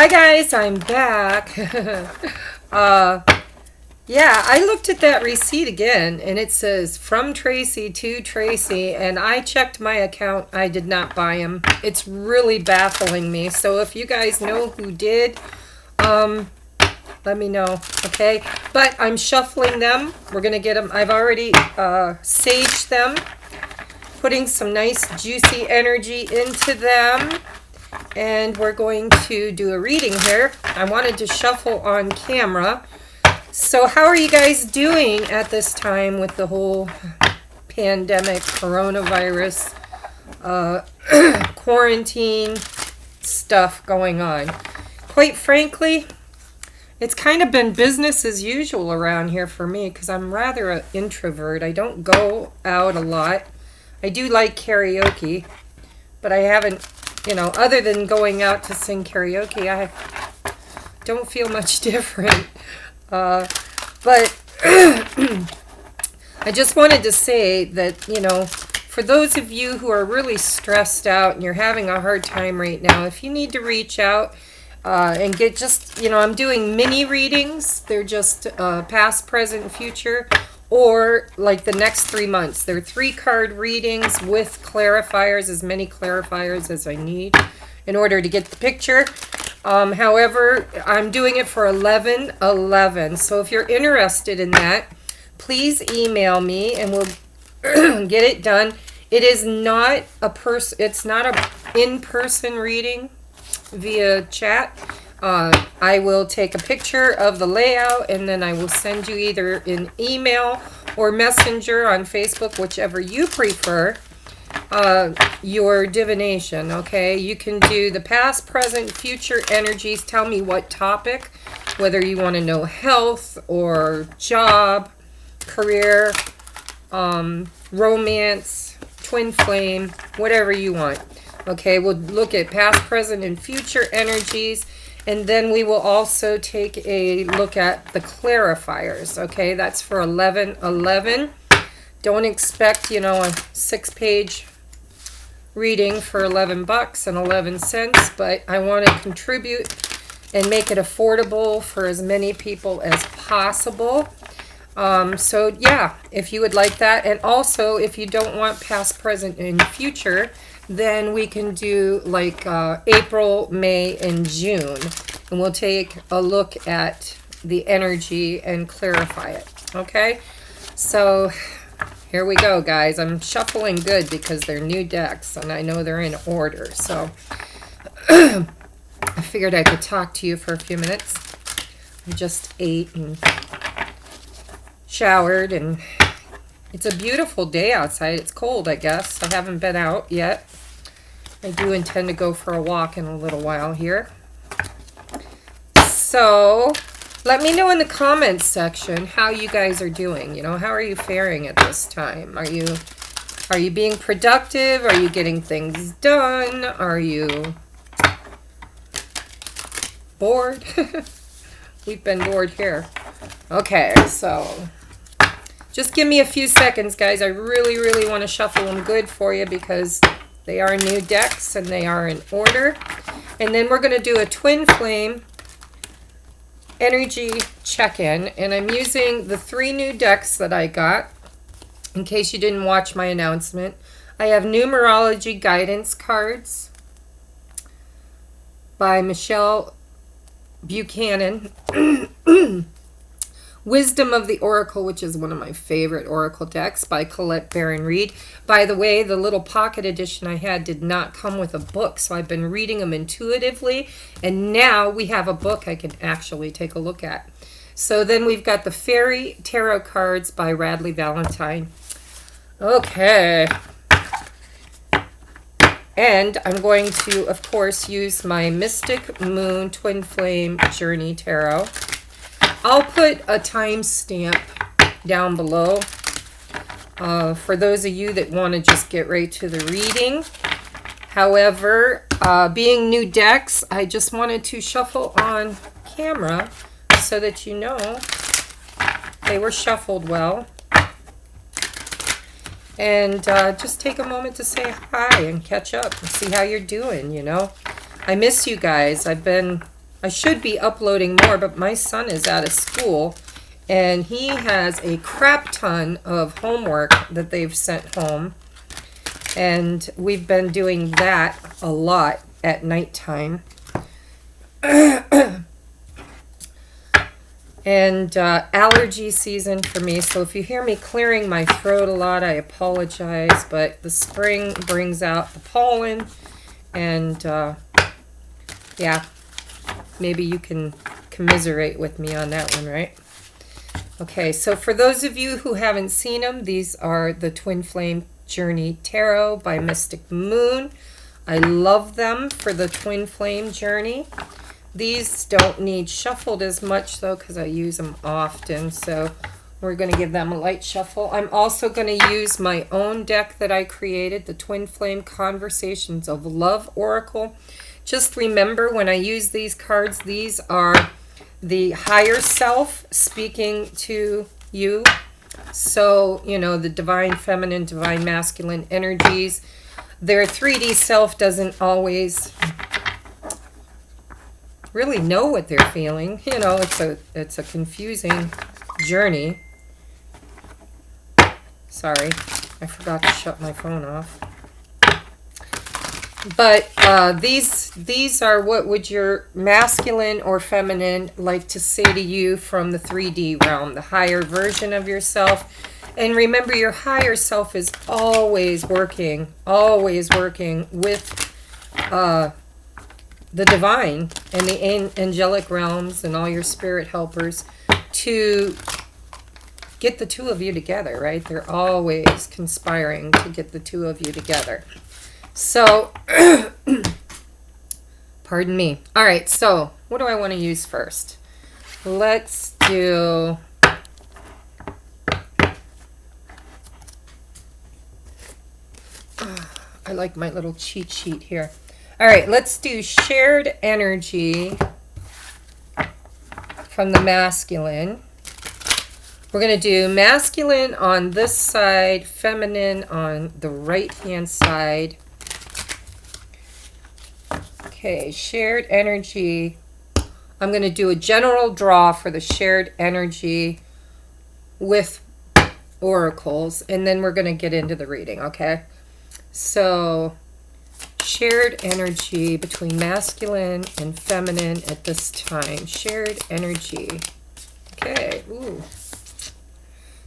Hi guys, I'm back. Yeah, I looked at that receipt again and it says from Tracy to Tracy, and I checked my account. I did not buy them. It's really baffling me. So if you guys know who did, let me know, okay? But I'm shuffling them. We're going to get them. I've already saged them, putting some nice juicy energy into them. And we're going to do a reading here. I wanted to shuffle on camera. So how are you guys doing at this time with the whole pandemic, coronavirus, quarantine stuff going on? Quite frankly, it's kind of been business as usual around here for me because I'm rather an introvert. I don't go out a lot. I do like karaoke, but I haven't, you know, other than going out to sing karaoke, I don't feel much different. But I just wanted to say that, you know, for those of you who are really stressed out and you're having a hard time right now, if you need to reach out and get just, you know, I'm doing mini readings. They're just past, present, future, or like the next 3 months. They're 3-card readings with clarifiers, as many clarifiers as I need in order to get the picture. However, I'm doing it for 11/11. So if you're interested in that, please email me and we'll get it done. It is not it's not a in-person reading via chat. I will take a picture of the layout and then I will send you either an email or messenger on Facebook, whichever you prefer, your divination. Okay, you can do the past, present, future energies. Tell me what topic, whether you want to know health or job, career, romance, twin flame, whatever you want. Okay, we'll look at past, present, and future energies, and then we will also take a look at the clarifiers. Okay, that's for 11/11. Don't expect, you know, a 6-page reading for 11 bucks and 11 cents, but I want to contribute and make it affordable for as many people as possible. So yeah, if you would like that, and also if you don't want past, present, and future, then we can do like April, May, and June, and we'll take a look at the energy and clarify it. Okay, so here we go, guys. I'm shuffling good because they're new decks and I know they're in order. So I figured I could talk to you for a few minutes. I just ate and showered and it's a beautiful day outside. It's cold, I guess. I haven't been out yet. I do intend to go for a walk in a little while here. So let me know in the comments section how you guys are doing. You know, how are you faring at this time? Are you being productive? Are you getting things done? Are you bored? We've been bored here. Okay, so just give me a few seconds, guys. I really, really want to shuffle them good for you because they are new decks and they are in order. And then we're going to do a twin flame energy check-in, and I'm using the 3 new decks that I got. In case you didn't watch my announcement, I have numerology guidance cards by Michelle Buchanan, Wisdom of the Oracle, which is one of my favorite oracle decks, by Colette Baron Reed. By the way, the little pocket edition I had did not come with a book, so I've been reading them intuitively, and now we have a book I can actually take a look at. So then we've got the Fairy Tarot cards by Radley Valentine. Okay. And I'm going to, of course, use my Mystic Moon Twin Flame Journey Tarot. I'll put a timestamp down below for those of you that want to just get right to the reading. However, being new decks, I just wanted to shuffle on camera so that you know they were shuffled well. And just take a moment to say hi and catch up and see how you're doing, you know. I miss you guys. I've been I should be uploading more, but my son is out of school, and he has a crap ton of homework that they've sent home. And we've been doing that a lot at nighttime. And allergy season for me. So if you hear me clearing my throat a lot, I apologize. But the spring brings out the pollen. And yeah, maybe you can commiserate with me on that one, right? Okay, so for those of you who haven't seen them, these are the Twin Flame Journey Tarot by Mystic Moon. I love them for the Twin Flame Journey. These don't need shuffled as much though, because I use them often, so we're going to give them a light shuffle. I'm also going to use my own deck that I created, the Twin Flame Conversations of Love Oracle. Just remember, when I use these cards, these are the higher self speaking to you. So, you know, the divine feminine, divine masculine energies. Their 3D self doesn't always really know what they're feeling. You know, it's a confusing journey. Sorry, I forgot to shut my phone off. But these are what would your masculine or feminine like to say to you from the 3D realm, the higher version of yourself. And remember, your higher self is always working with the divine and the angelic realms and all your spirit helpers to get the two of you together, right? They're always conspiring to get the two of you together. So, pardon me. All right, so what do I want to use first? Let's do... I like my little cheat sheet here. All right, let's do shared energy from the masculine. We're going to do masculine on this side, feminine on the right-hand side. Okay, shared energy. I'm going to do a general draw for the shared energy with oracles, and then we're going to get into the reading, okay? So, shared energy between masculine and feminine at this time. Shared energy. Okay, ooh.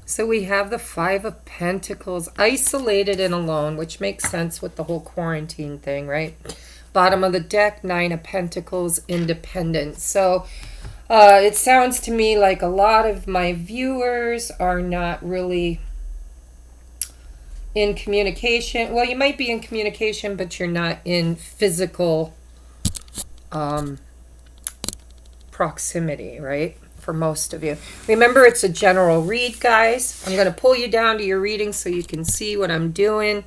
So we have the Five of Pentacles, isolated and alone, which makes sense with the whole quarantine thing, right? Bottom of the deck, Nine of Pentacles, independent. So it sounds to me like a lot of my viewers are not really in communication. Well, you might be in communication, but you're not in physical proximity, right? For most of you. Remember, it's a general read, guys. I'm going to pull you down to your reading so you can see what I'm doing.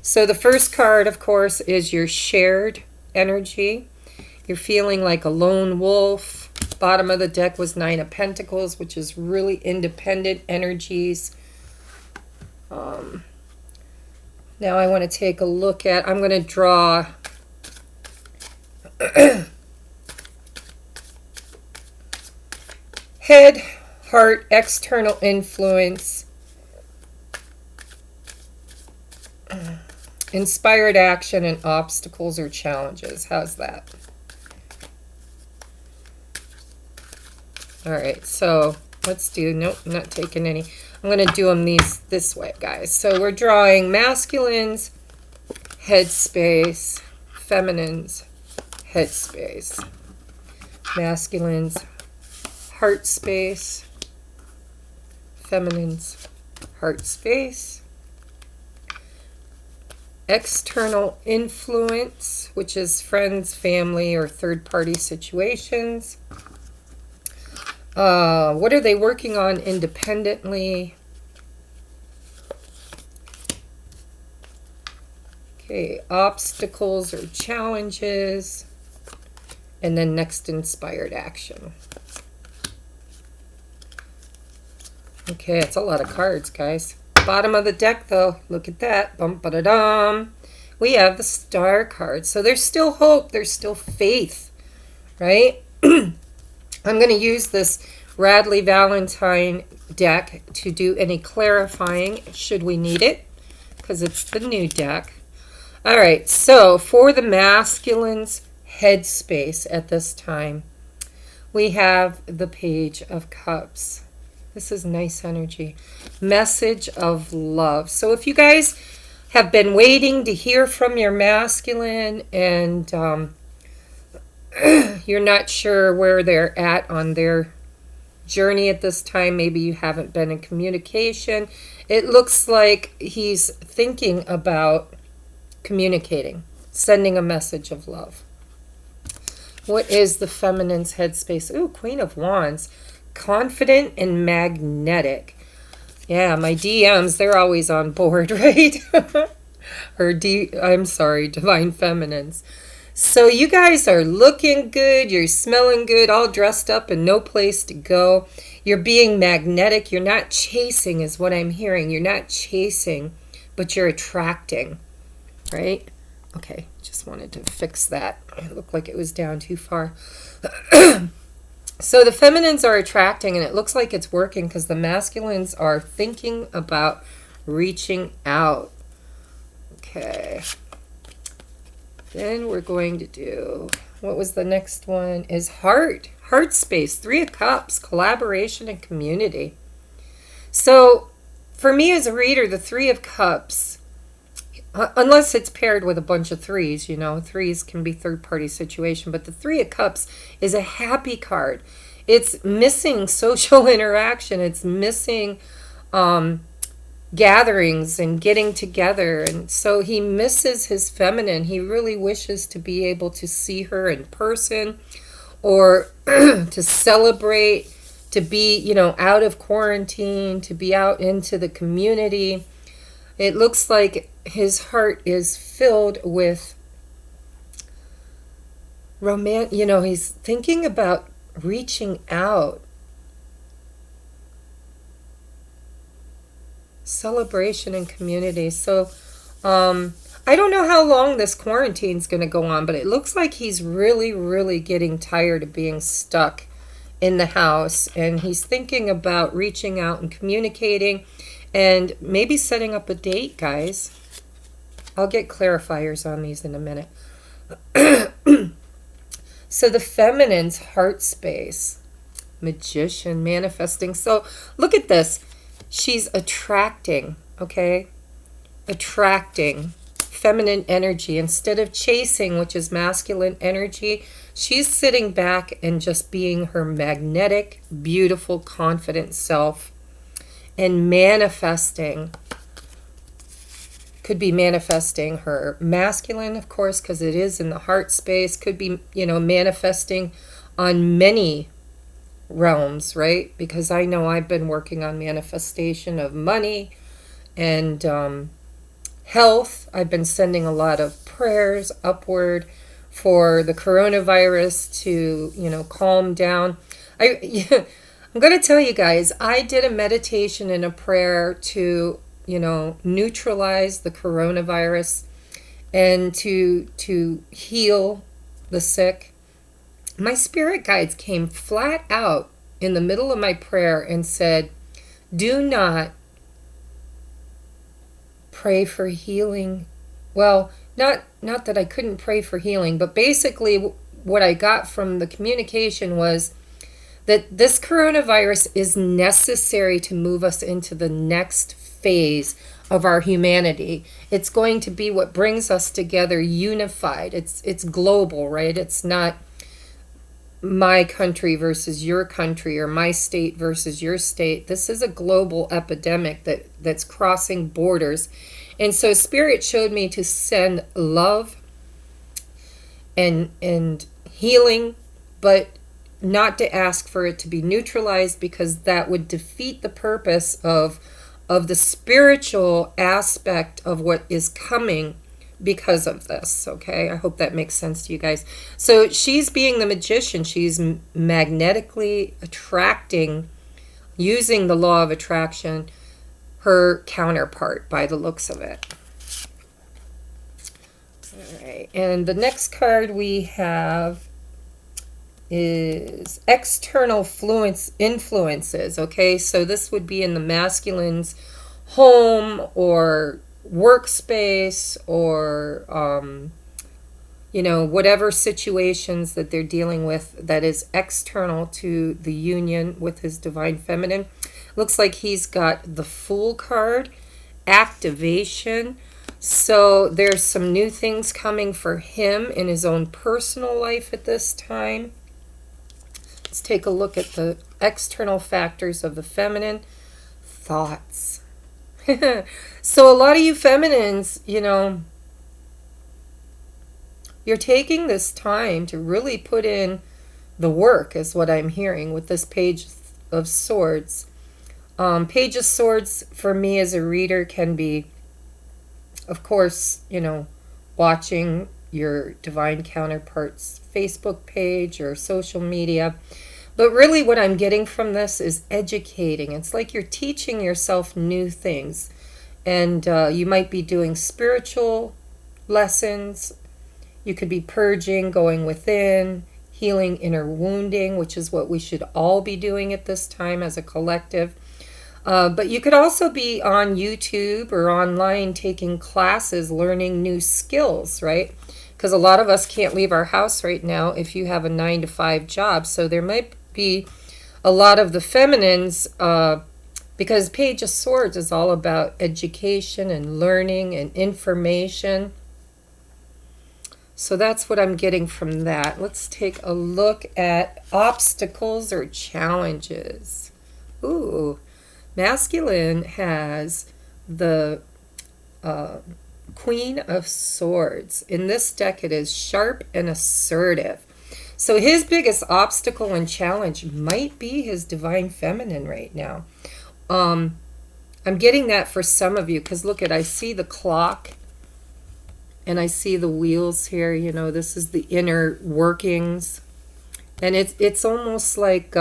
So the first card, of course, is your shared energy. You're feeling like a lone wolf. Bottom of the deck was Nine of Pentacles, which is really independent energies. Now I want to take a look at, I'm going to draw head, heart, external influence, inspired action, and obstacles or challenges. How's that? All right, so let's do, nope, I'm not taking any. I'm going to do them this way, guys. So we're drawing masculine's headspace, feminine's headspace, masculine's heart space, feminine's heart space, external influence, which is friends, family, or third-party situations. What are they working on independently? Okay, obstacles or challenges. And then next, inspired action. Okay, it's a lot of cards, guys. Bottom of the deck, though, look at that. Bum-ba-da-dum. We have the star card. So there's still hope. There's still faith. right? I'm going to use this Radley Valentine deck to do any clarifying should we need it, because it's the new deck. All right, so for the masculine's headspace at this time, we have the Page of Cups. This is nice energy. Message of love. So if you guys have been waiting to hear from your masculine and you're not sure where they're at on their journey at this time, maybe you haven't been in communication, it looks like he's thinking about communicating, sending a message of love. What is the feminine's headspace? Ooh, Queen of Wands. Confident and magnetic. Yeah, my DMs, they're always on board, right? Or I'm sorry, Divine Feminines. So you guys are looking good, you're smelling good, all dressed up and no place to go. You're being magnetic. You're not chasing is what I'm hearing. You're not chasing, but you're attracting, right? Okay, just wanted to fix that. It looked like it was down too far. So the feminines are attracting, and it looks like it's working because the masculines are thinking about reaching out. Okay. Then we're going to do, what was the next one? Is heart. Heart space. 3 of Cups. Collaboration and community. So for me as a reader, the 3 of Cups, unless it's paired with a bunch of threes, you know, threes can be third-party situation, but the 3 of Cups is a happy card. It's missing social interaction. It's missing gatherings and getting together, and so he misses his feminine. He really wishes to be able to see her in person, or to celebrate, to be, you know, out of quarantine, to be out into the community. It looks like his heart is filled with romance. You know, he's thinking about reaching out. Celebration and community. So, I don't know how long this quarantine is going to go on, but it looks like he's really, really getting tired of being stuck in the house. And he's thinking about reaching out and communicating. And maybe setting up a date, guys. I'll get clarifiers on these in a minute. So the feminine's heart space. Magician, manifesting. So look at this. She's attracting, okay? Attracting feminine energy. Instead of chasing, which is masculine energy, she's sitting back and just being her magnetic, beautiful, confident self. And manifesting, could be manifesting her masculine, of course, because it is in the heart space. Could be, you know, manifesting on many realms, right? Because I know I've been working on manifestation of money and health. I've been sending a lot of prayers upward for the coronavirus to, you know, calm down. I'm going to tell you guys, I did a meditation and a prayer to, you know, neutralize the coronavirus and to heal the sick. My spirit guides came flat out in the middle of my prayer and said, do not pray for healing. Well, not that I couldn't pray for healing, but basically what I got from the communication was that this coronavirus is necessary to move us into the next phase of our humanity. It's going to be what brings us together unified. It's global, right? It's not my country versus your country or my state versus your state. This is a global epidemic that's crossing borders. And so Spirit showed me to send love and healing, but not to ask for it to be neutralized, because that would defeat the purpose of the spiritual aspect of what is coming because of this, okay? I hope that makes sense to you guys. So she's being the magician. She's magnetically attracting, using the law of attraction, her counterpart by the looks of it. All right, and the next card we have is external influences. Okay, so this would be in the masculine's home or workspace or whatever situations that they're dealing with that is external to the union with his divine feminine. Looks like he's got the Fool card, activation. So there's some new things coming for him in his own personal life at this time. Let's take a look at the external factors of the feminine. Thoughts. So a lot of you feminines, you're taking this time to really put in the work, is what I'm hearing with this Page of Swords. Page of Swords for me as a reader can be, of course, watching your divine counterpart's Facebook page or social media. But really what I'm getting from this is educating. It's like you're teaching yourself new things. And you might be doing spiritual lessons. You could be purging, going within, healing inner wounding, which is what we should all be doing at this time as a collective. But you could also be on YouTube or online taking classes, learning new skills, right? Because a lot of us can't leave our house right now if you have a 9-to-5 job. So there might be a lot of the feminines, because Page of Swords is all about education and learning and information. So that's what I'm getting from that. Let's take a look at obstacles or challenges. Ooh. Masculine has the Queen of Swords. In this deck, it is sharp and assertive. So his biggest obstacle and challenge might be his divine feminine right now. I'm getting that for some of you because look I see the clock and I see the wheels here. This is the inner workings. And it's almost like...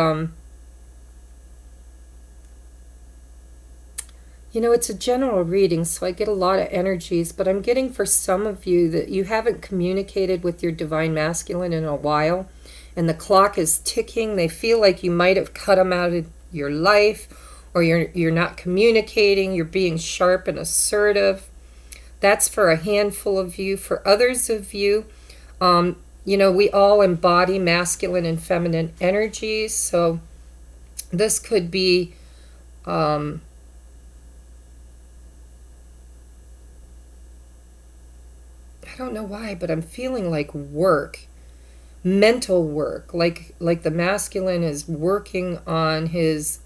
it's a general reading, so I get a lot of energies, but I'm getting for some of you that you haven't communicated with your divine masculine in a while, and the clock is ticking. They feel like you might have cut them out of your life, or you're not communicating, you're being sharp and assertive. That's for a handful of you. For others of you, we all embody masculine and feminine energies, so this could be... I don't know why, but I'm feeling like work, mental work, like the masculine is working on his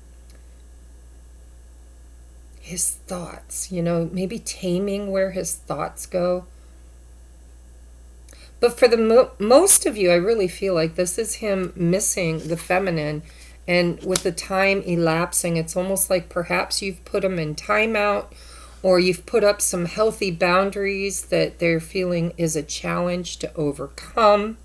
thoughts, maybe taming where his thoughts go. But for the most of you, I really feel like this is him missing the feminine, and with the time elapsing, it's almost like perhaps you've put him in timeout, or you've put up some healthy boundaries that they're feeling is a challenge to overcome.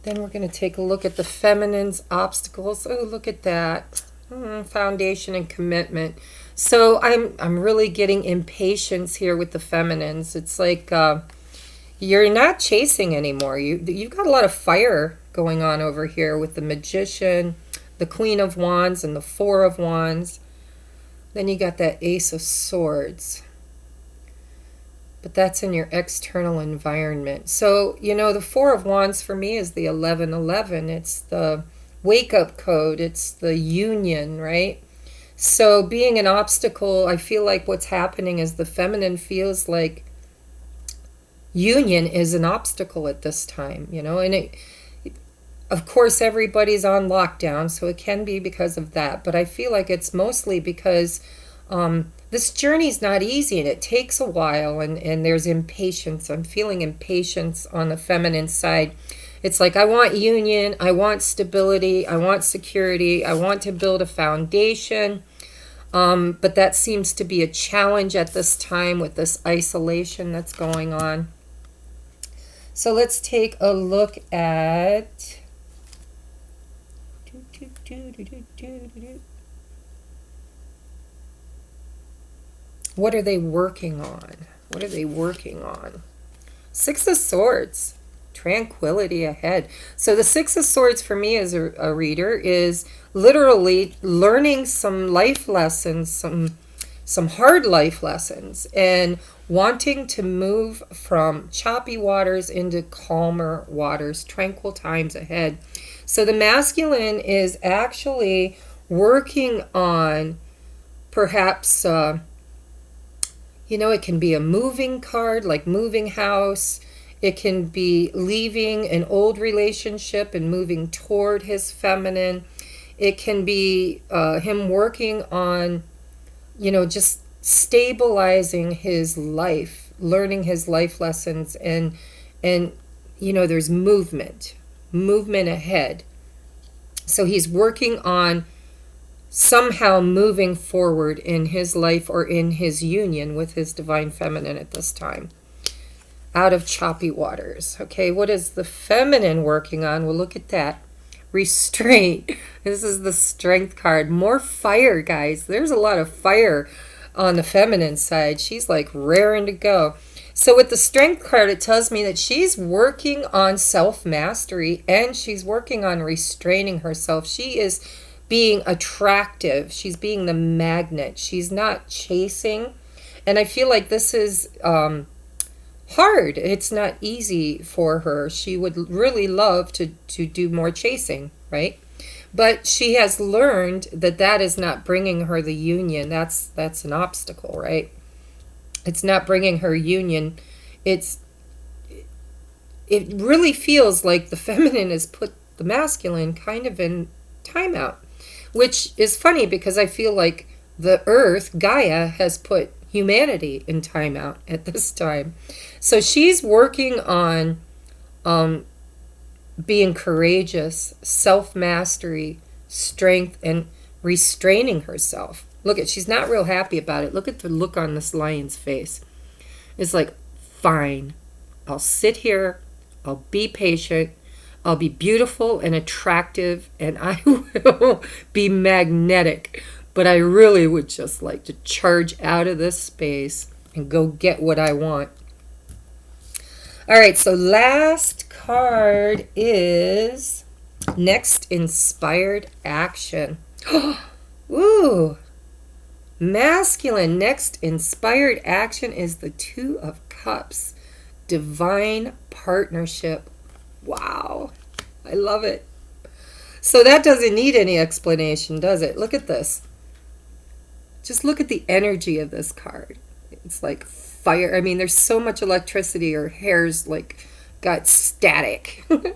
Then we're going to take a look at the feminine's obstacles. Oh, look at that. Foundation and commitment. So I'm really getting impatience here with the feminines. It's like you're not chasing anymore. You've got a lot of fire going on over here with the Magician, the Queen of Wands, and the Four of Wands. Then you got that Ace of Swords. But that's in your external environment. So, the Four of Wands for me is the 1111. It's the wake-up code. It's the union, right? So being an obstacle, I feel like what's happening is the feminine feels like union is an obstacle at this time, and of course, everybody's on lockdown, so it can be because of that. But I feel like it's mostly because this journey's not easy, and it takes a while, and there's impatience. I'm feeling impatience on the feminine side. It's like I want union, I want stability, I want security, I want to build a foundation. But that seems to be a challenge at this time with this isolation that's going on. So let's take a look at... What are they working on? What are they working on? Six of Swords. tranquility ahead. So the Six of Swords for me as a reader is literally learning some life lessons, some hard life lessons, and wanting to move from choppy waters into calmer waters, tranquil times ahead. So the masculine is actually working on perhaps, it can be a moving card, like moving house. It can be leaving an old relationship and moving toward his feminine. It can be him working on, just stabilizing his life, learning his life lessons, and there's movement ahead. So he's working on somehow moving forward in his life or in his union with his divine feminine at this time. Out of choppy waters. Okay, what is the feminine working on? Well, look at that. Restraint. This is the Strength card. More fire, guys. There's a lot of fire on the feminine side. She's like raring to go. So with the Strength card, it tells me that she's working on self-mastery and she's working on restraining herself. She is being attractive. She's being the magnet. She's not chasing. And I feel like this is hard. It's not easy for her. She would really love to do more chasing, right? But she has learned that is not bringing her the union. That's an obstacle, right? It's not bringing her union. It really feels like the feminine has put the masculine kind of in timeout, which is funny because I feel like the earth, Gaia, has put humanity in timeout at this time. So she's working on being courageous, self-mastery, strength, and restraining herself. Look at, she's not real happy about it. Look at the look on this lion's face. It's like, fine, I'll sit here, I'll be patient, I'll be beautiful and attractive, and I will be magnetic. But I really would just like to charge out of this space and go get what I want. All right, so last card is Next Inspired Action. Ooh, masculine next inspired action is the Two of Cups. Divine partnership. Wow, I love it. So that doesn't need any explanation, does it? Look at this. Just look at the energy of this card. It's like fire. I mean, there's so much electricity. Her hair's like got static. A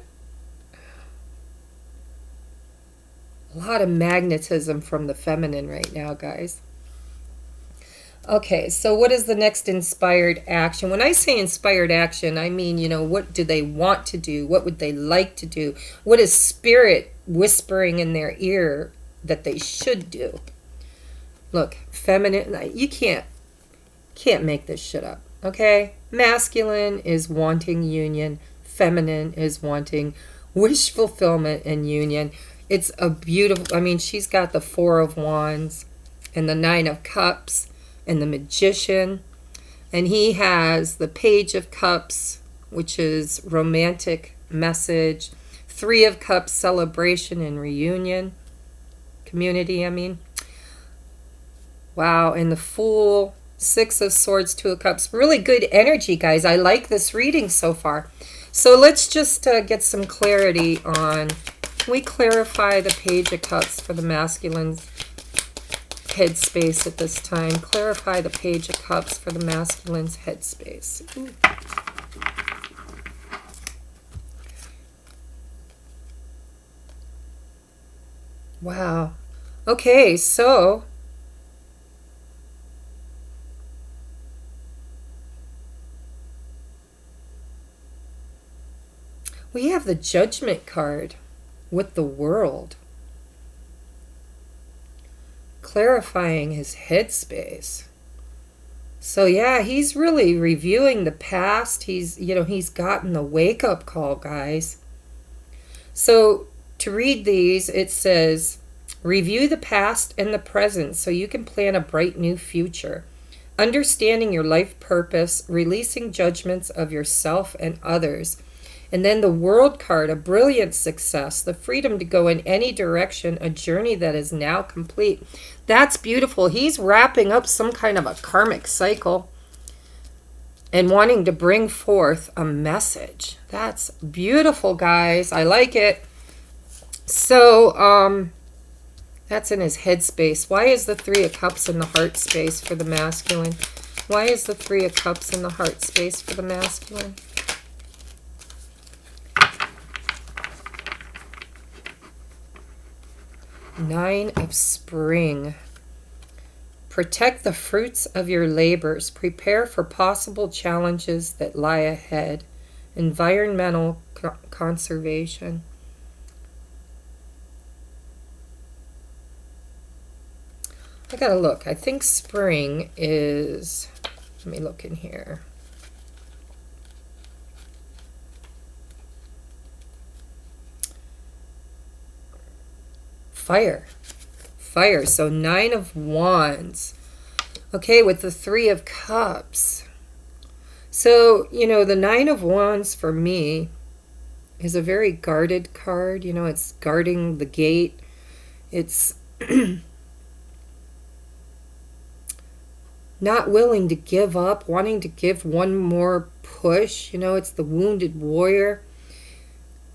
lot of magnetism from the feminine right now, guys. Okay, so what is the next inspired action? When I say inspired action, I mean, what do they want to do? What would they like to do? What is spirit whispering in their ear that they should do? Look, feminine, you can't make this shit up, okay? Masculine is wanting union. Feminine is wanting wish fulfillment and union. It's a beautiful, I mean, she's got the Four of Wands and the Nine of Cups and the Magician. And he has the Page of Cups, which is romantic message. Three of Cups, celebration and reunion. Community, I mean. Wow, and the Fool, Six of Swords, Two of Cups. Really good energy, guys. I like this reading so far. So let's just get some clarity on, can we clarify the Page of Cups for the masculine's headspace at this time? Clarify the Page of Cups for the masculine's headspace. Ooh. Wow. Okay, so we have the Judgment card with the World. Clarifying his headspace. So yeah, he's really reviewing the past. He's gotten the wake-up call, guys. So to read these, it says, review the past and the present so you can plan a bright new future. Understanding your life purpose, releasing judgments of yourself and others, And then the World card, a brilliant success, the freedom to go in any direction, a journey that is now complete. That's beautiful. He's wrapping up some kind of a karmic cycle and wanting to bring forth a message. That's beautiful, guys. I like it. So, that's in his head space. Why is the Three of Cups in the heart space for the masculine? Why is the Three of Cups in the heart space for the masculine? Nine of Spring. Protect the fruits of your labors. Prepare for possible challenges that lie ahead. Environmental conservation. I gotta look. I think spring is... Let me look in here. Fire. Fire. So 9 of Wands. Okay, with the 3 of Cups. So, you know, the 9 of Wands for me is a very guarded card. You know, it's guarding the gate. It's not willing to give up, wanting to give one more push. You know, it's the wounded warrior.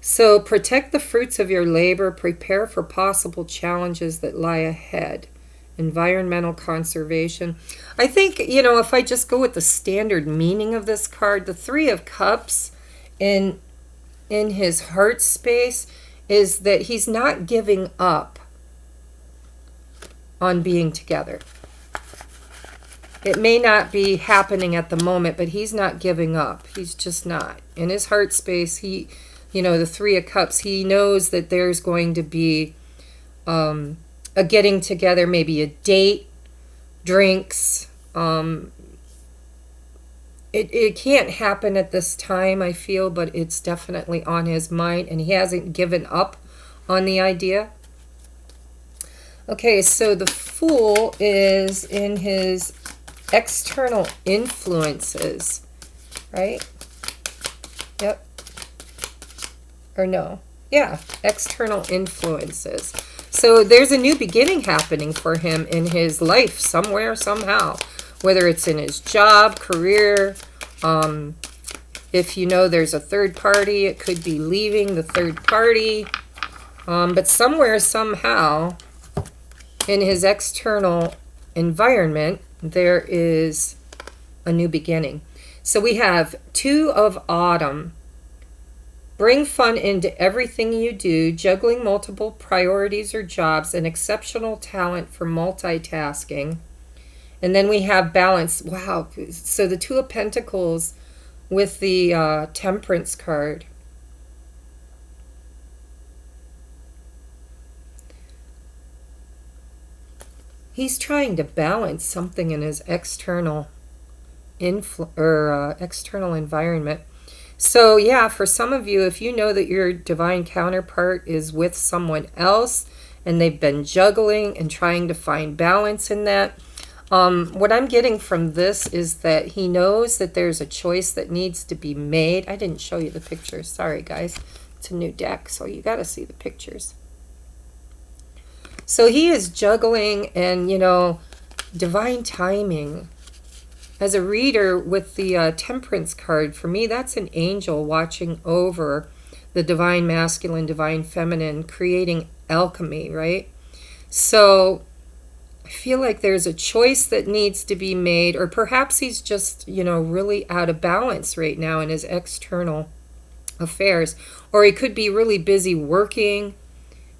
So protect the fruits of your labor. Prepare for possible challenges that lie ahead. Environmental conservation. I think, you know, if I just go with the standard meaning of this card, the 3 of Cups in his heart space is that he's not giving up on being together. It may not be happening at the moment, but he's not giving up. He's just not. In his heart space, he... You know, the 3 of Cups, he knows that there's going to be a getting together, maybe a date, drinks. It can't happen at this time, I feel, but it's definitely on his mind, and he hasn't given up on the idea. Okay, so the Fool is in his external influences, right? Yep. Or no. Yeah, external influences. So there's a new beginning happening for him in his life somewhere, somehow. Whether it's in his job, career. If you know there's a third party, it could be leaving the third party. But somewhere, somehow, in his external environment, there is a new beginning. So we have 2 of Autumn. Bring fun into everything you do, juggling multiple priorities or jobs, and exceptional talent for multitasking. And then we have Balance. Wow. So the 2 of Pentacles with the Temperance card. He's trying to balance something in his external external environment. So yeah, for some of you, if you know that your divine counterpart is with someone else and they've been juggling and trying to find balance in that, what I'm getting from this is that he knows that there's a choice that needs to be made. I didn't show you the pictures. Sorry, guys. It's a new deck, so you got to see the pictures. So he is juggling and, you know, divine timing. As a reader with the Temperance card, for me, that's an angel watching over the divine masculine, divine feminine, creating alchemy, right? So I feel like there's a choice that needs to be made, or perhaps he's just, you know, really out of balance right now in his external affairs. Or he could be really busy working.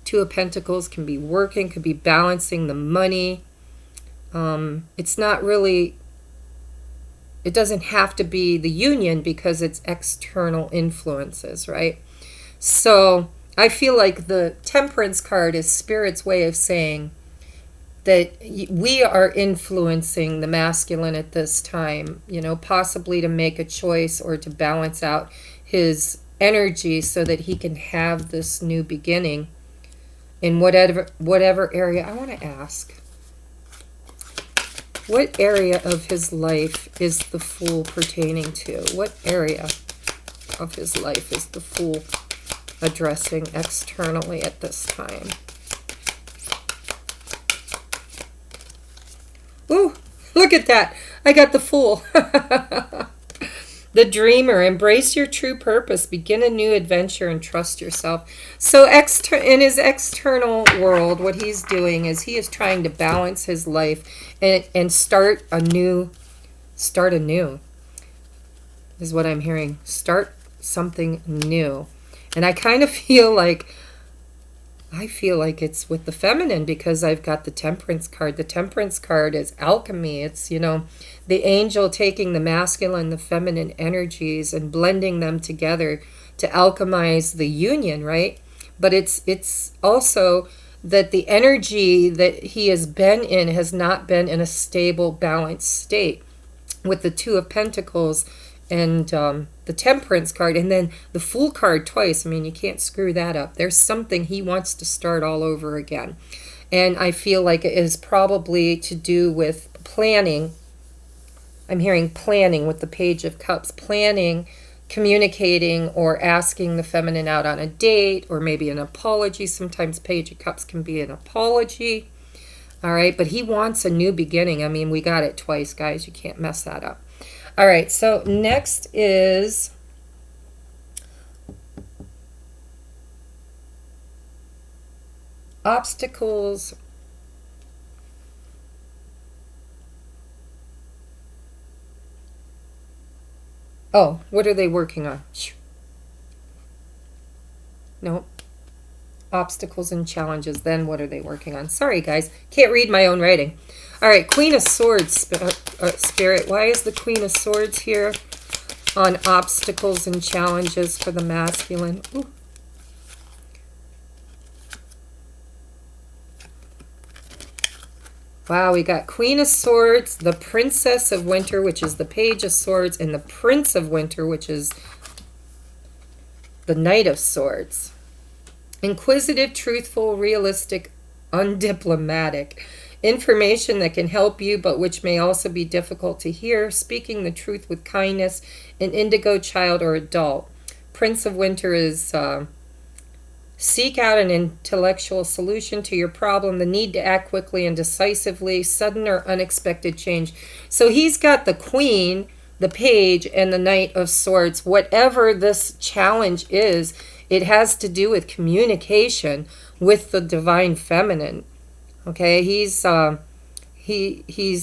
2 of Pentacles can be working, could be balancing the money. It's not really... It doesn't have to be the union because it's external influences, right? So I feel like the Temperance card is Spirit's way of saying that we are influencing the masculine at this time, you know, possibly to make a choice or to balance out his energy so that he can have this new beginning in whatever area. I want to ask, what area of his life is the Fool pertaining to? What area of his life is the Fool addressing externally at this time. Ooh, look at that. I got the Fool. The Dreamer, embrace your true purpose, begin a new adventure, and trust yourself. So in his external world, what he's doing is he is trying to balance his life and start anew, is what I'm hearing. Start something new. And I kind of feel like it's with the feminine, because I've got the Temperance card. The Temperance card is alchemy. It's, the angel taking the masculine, the feminine energies and blending them together to alchemize the union, right? But it's also that the energy that he has been in has not been in a stable, balanced state, with the Two of Pentacles and the Temperance card, and then the Fool card twice. I mean, you can't screw that up. There's something he wants to start all over again. And I feel like it is probably to do with planning. I'm hearing planning with the Page of Cups. Planning, communicating, or asking the feminine out on a date, or maybe an apology. Sometimes Page of Cups can be an apology. All right, but he wants a new beginning. I mean, we got it twice, guys. You can't mess that up. All right, so next is obstacles. Oh, what are they working on? No. Obstacles and challenges. Then what are they working on? Sorry, guys. Can't read my own writing. All right, Queen of Swords, Spirit. Why is the Queen of Swords here on obstacles and challenges for the masculine? Ooh. Wow, we got Queen of Swords, the Princess of Winter, which is the Page of Swords, and the Prince of Winter, which is the Knight of Swords. Inquisitive, truthful, realistic, undiplomatic. Information that can help you, but which may also be difficult to hear. Speaking the truth with kindness. An indigo, child, or adult. Prince of Winter is seek out an intellectual solution to your problem. The need to act quickly and decisively. Sudden or unexpected change. So he's got the Queen, the Page, and the Knight of Swords. Whatever this challenge is, it has to do with communication with the Divine Feminine. Okay, he's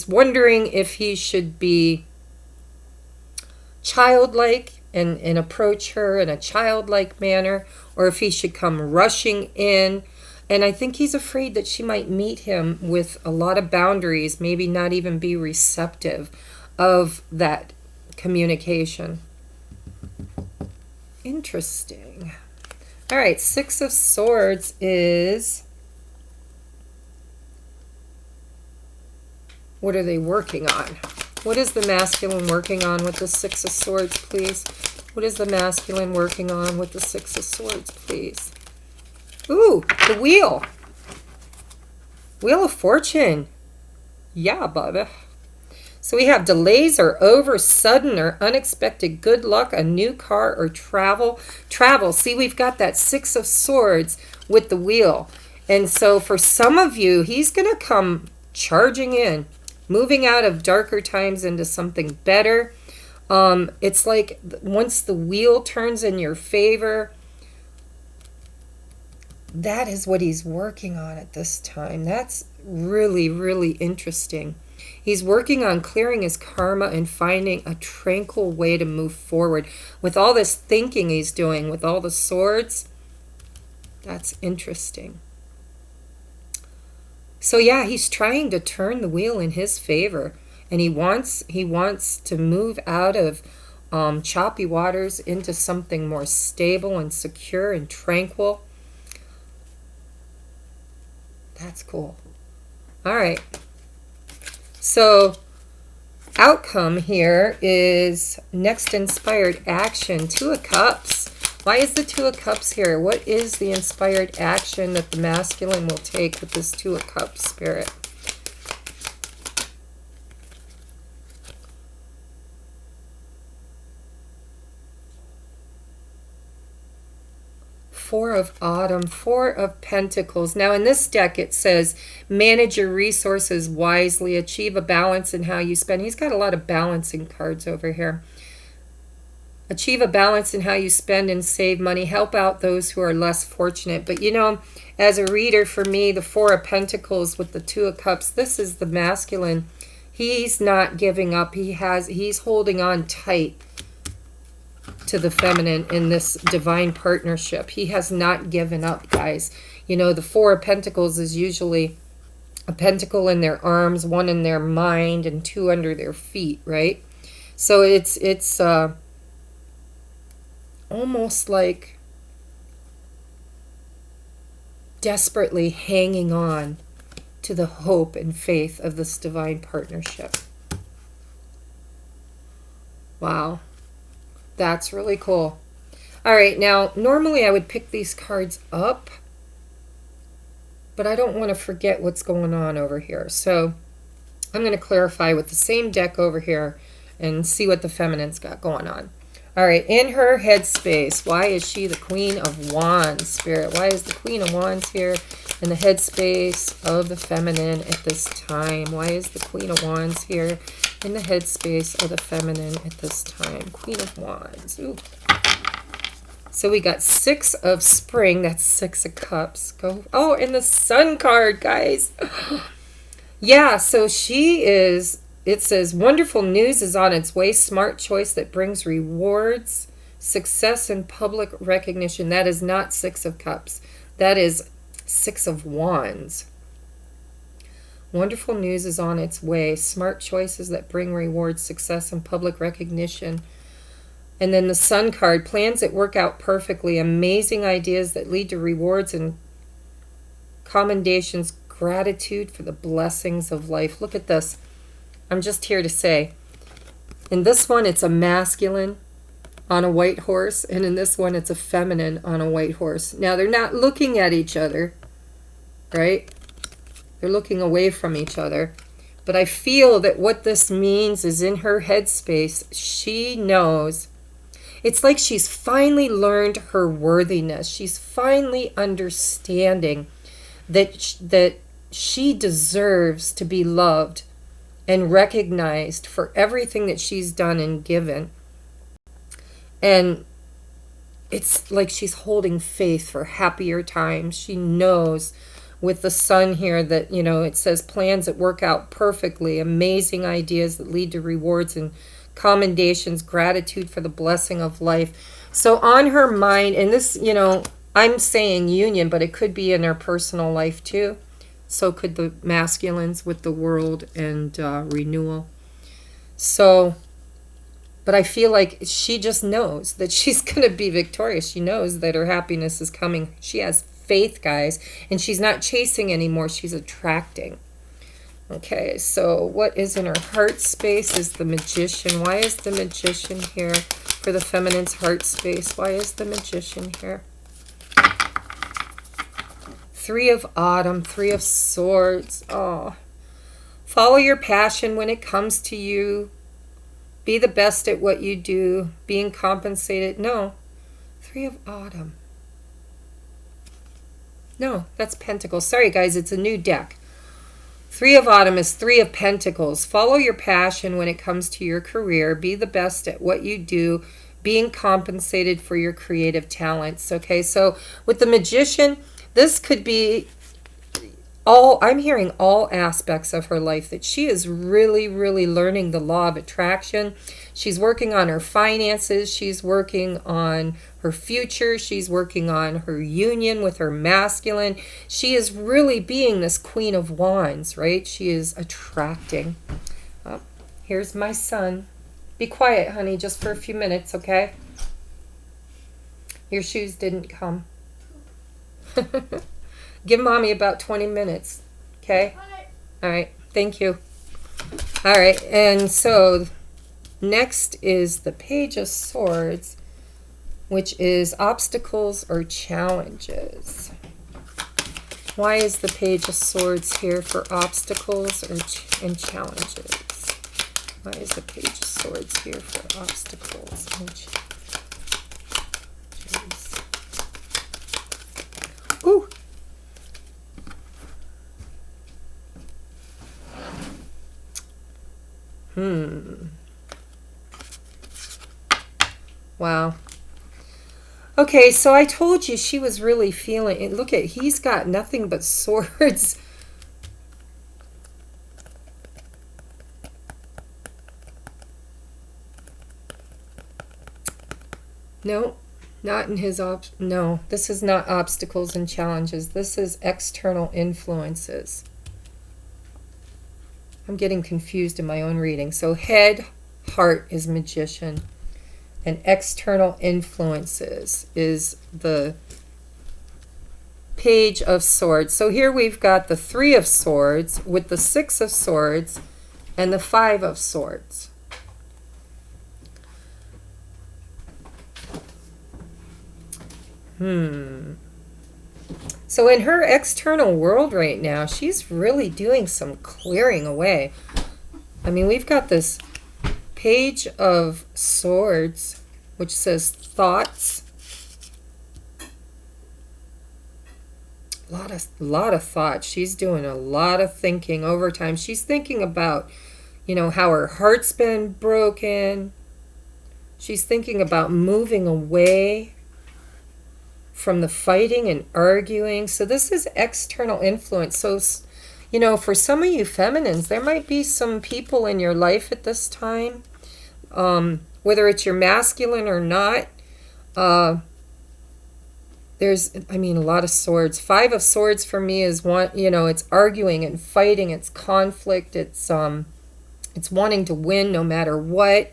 wondering if he should be childlike and approach her in a childlike manner, or if he should come rushing in. And I think he's afraid that she might meet him with a lot of boundaries, maybe not even be receptive of that communication. Interesting. All right, Six of Swords is... what are they working on? What is the masculine working on with the Six of Swords, please? What is the masculine working on with the Six of Swords, please? Ooh, the Wheel. Wheel of Fortune. Yeah, Bubba. So we have delays are over, sudden or unexpected good luck, a new car, or travel. Travel. See, we've got that Six of Swords with the Wheel. And so for some of you, he's going to come charging in, moving out of darker times into something better. It's like once the wheel turns in your favor, that is what he's working on at this time. That's really, really interesting. He's working on clearing his karma and finding a tranquil way to move forward. With all this thinking he's doing, with all the swords, that's interesting. So yeah, he's trying to turn the wheel in his favor, and he wants to move out of choppy waters into something more stable and secure and tranquil. That's cool. All right. So outcome here is next inspired action, Two of Cups. Why is the Two of Cups here? What is the inspired action that the masculine will take with this Two of Cups, Spirit? Four of Autumn, Four of Pentacles. Now in this deck it says, manage your resources wisely, achieve a balance in how you spend. He's got a lot of balancing cards over here. Achieve a balance in how you spend and save money. Help out those who are less fortunate. But you know, as a reader, for me, the Four of Pentacles with the Two of Cups, this is the masculine. He's not giving up. He's holding on tight to the feminine in this divine partnership. He has not given up, guys. You know, the Four of Pentacles is usually a pentacle in their arms, one in their mind, and two under their feet, right? So it's almost like desperately hanging on to the hope and faith of this divine partnership. Wow. That's really cool. All right, now, normally I would pick these cards up, but I don't want to forget what's going on over here. So I'm going to clarify with the same deck over here and see what the feminine's got going on. All right, in her headspace, why is she the Queen of Wands, Spirit? Why is the Queen of Wands here in the headspace of the feminine at this time? Why is the Queen of Wands here in the headspace of the feminine at this time? Queen of Wands. Ooh. So we got Six of Spring. That's Six of Cups. Go. Oh, and the Sun card, guys. Yeah, so she is... It says, wonderful news is on its way. Smart choice that brings rewards, success, and public recognition. That is not Six of Cups. That is Six of Wands. Wonderful news is on its way. Smart choices that bring rewards, success, and public recognition. And then the Sun card, plans that work out perfectly. Amazing ideas that lead to rewards and commendations. Gratitude for the blessings of life. Look at this. I'm just here to say, in this one, it's a masculine on a white horse, and in this one, it's a feminine on a white horse. Now, they're not looking at each other, right? They're looking away from each other. But I feel that what this means is in her headspace, she knows. It's like she's finally learned her worthiness. She's finally understanding that she deserves to be loved and recognized for everything that she's done and given. And it's like she's holding faith for happier times. She knows with the Sun here that, you know, it says plans that work out perfectly, amazing ideas that lead to rewards and commendations, gratitude for the blessing of life. So on her mind, and this, you know, I'm saying union, but it could be in her personal life too. So could the masculines with the World and renewal. So, but I feel like she just knows that she's going to be victorious. She knows that her happiness is coming. She has faith, guys, and she's not chasing anymore. She's attracting. Okay, so what is in her heart space is the Magician. Why is the Magician here for the feminine's heart space? Why is the Magician here? Three of Autumn, Three of Swords. Oh, follow your passion when it comes to you. Be the best at what you do. Being compensated. No. Three of Autumn. No, that's Pentacles. Sorry, guys, it's a new deck. Three of Autumn is Three of Pentacles. Follow your passion when it comes to your career. Be the best at what you do. Being compensated for your creative talents. Okay, so with the Magician, this could be I'm hearing all aspects of her life, that she is really, really learning the law of attraction. She's working on her finances. She's working on her future. She's working on her union with her masculine. She is really being this Queen of Wands, right? She is attracting. Oh, here's my son. Be quiet, honey, just for a few minutes, okay? Your shoes didn't come. Give mommy about 20 minutes, okay? All right, thank you. All right, and so next is the Page of Swords, which is obstacles or challenges. Why is the Page of Swords here for obstacles and challenges? Why is the Page of Swords here for obstacles and challenges? Whew. Wow. Okay, so I told you she was really feeling it. Look at, he's got nothing but swords. No, not in his no, this is not obstacles and challenges. This is external influences. I'm getting confused in my own reading. So head, heart is magician. And external influences is the page of swords. So here we've got the 3 of swords with the 6 of swords and the 5 of swords. So in her external world right now, she's really doing some clearing away. I mean, we've got this page of swords, which says thoughts. A lot of thoughts. She's doing a lot of thinking over time. She's thinking about, you know, how her heart's been broken. She's thinking about moving away from the fighting and arguing. So this is external influence. So, you know, for some of you feminines, there might be some people in your life at this time, whether it's your masculine or not. There's, I mean, a lot of swords. 5 of swords for me is one, you know, it's arguing and fighting, it's conflict, it's wanting to win no matter what.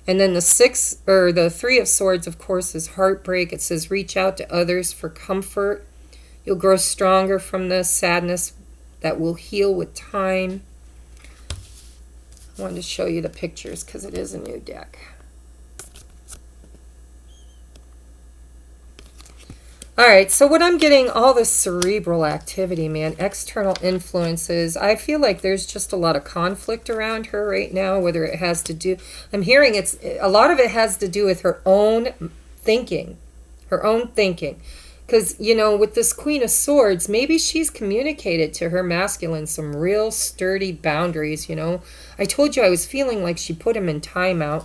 And then the 3 of swords, of course, is heartbreak. It says reach out to others for comfort. You'll grow stronger from this sadness that will heal with time. I wanted to show you the pictures because it is a new deck. All right, so what I'm getting, all this cerebral activity, man, external influences. I feel like there's just a lot of conflict around her right now, whether it has to do, I'm hearing a lot of it has to do with her own thinking. Because, you know, with this Queen of Swords, maybe she's communicated to her masculine some real sturdy boundaries, you know. I told you I was feeling like she put him in timeout.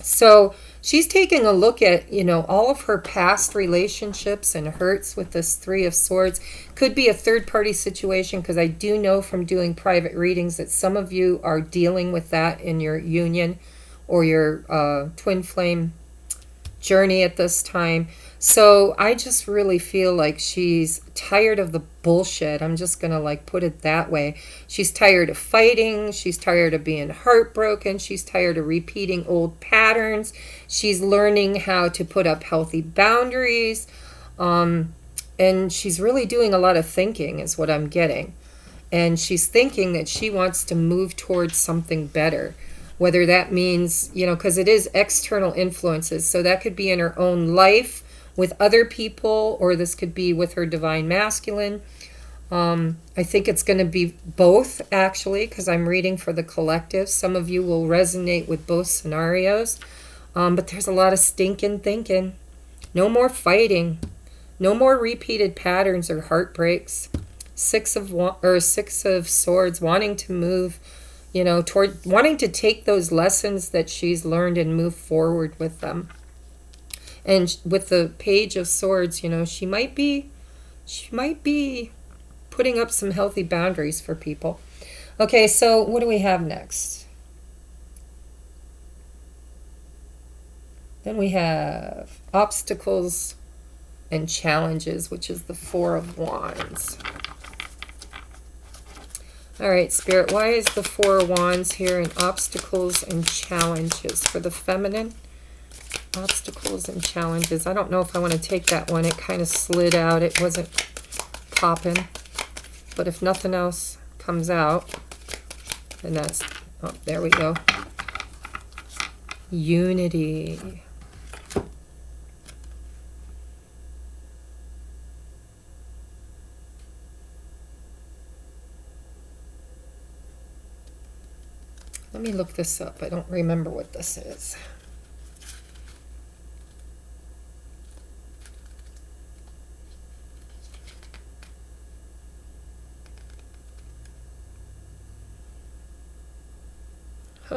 So she's taking a look at, you know, all of her past relationships and hurts with this 3 of Swords. Could be a third-party situation, because I do know from doing private readings that some of you are dealing with that in your union or your twin flame journey at this time. So I just really feel like she's tired of the bullshit. I'm just going to like put it that way. She's tired of fighting. She's tired of being heartbroken. She's tired of repeating old patterns. She's learning how to put up healthy boundaries. And she's really doing a lot of thinking is what I'm getting. And she's thinking that she wants to move towards something better. Whether that means, you know, because it is external influences. So that could be in her own life with other people, or this could be with her divine masculine. I think it's going to be both, actually, because I'm reading for the collective. Some of you will resonate with both scenarios. But there's a lot of stinking thinking. No more fighting. No more repeated patterns or heartbreaks. 6 of Swords, wanting to move, you know, toward wanting to take those lessons that she's learned and move forward with them. And with the Page of Swords, you know, she might be putting up some healthy boundaries for people. Okay, so what do we have next? Then we have obstacles and challenges, which is the 4 of Wands. All right, Spirit, why is the 4 of Wands here in obstacles and challenges for the feminine? Obstacles and challenges. I don't know if I want to take that one. It kind of slid out. It wasn't popping. But if nothing else comes out, then that's, oh, there we go. Unity. Let me look this up. I don't remember what this is.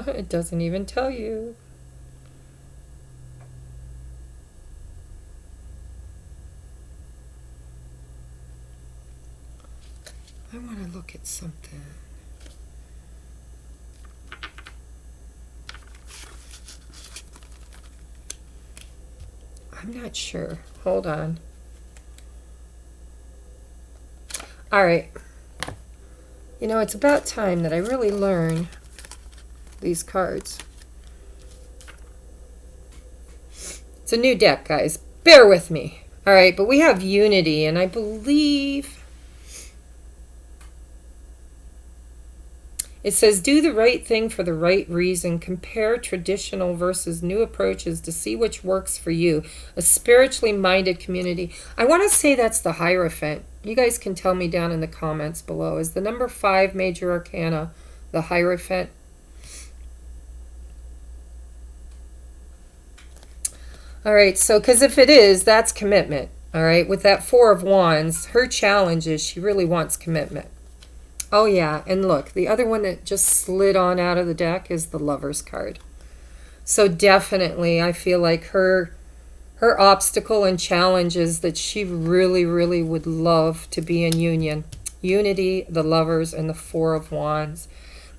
It doesn't even tell you. I want to look at something. I'm not sure. Hold on. All right. You know, it's about time that I really learn these cards. It's a new deck, guys. Bear with me. All right, but we have unity, and I believe it says, do the right thing for the right reason. Compare traditional versus new approaches to see which works for you. A spiritually minded community. I want to say that's the Hierophant. You guys can tell me down in the comments below. Is the number 5 major arcana the Hierophant? All right, so because if it is, that's commitment. All right, with that 4 of Wands, her challenge is she really wants commitment. Oh, yeah, and look, the other one that just slid on out of the deck is the Lover's card. So definitely, I feel like her obstacle and challenge is that she really, really would love to be in union. Unity, the Lovers, and the 4 of Wands.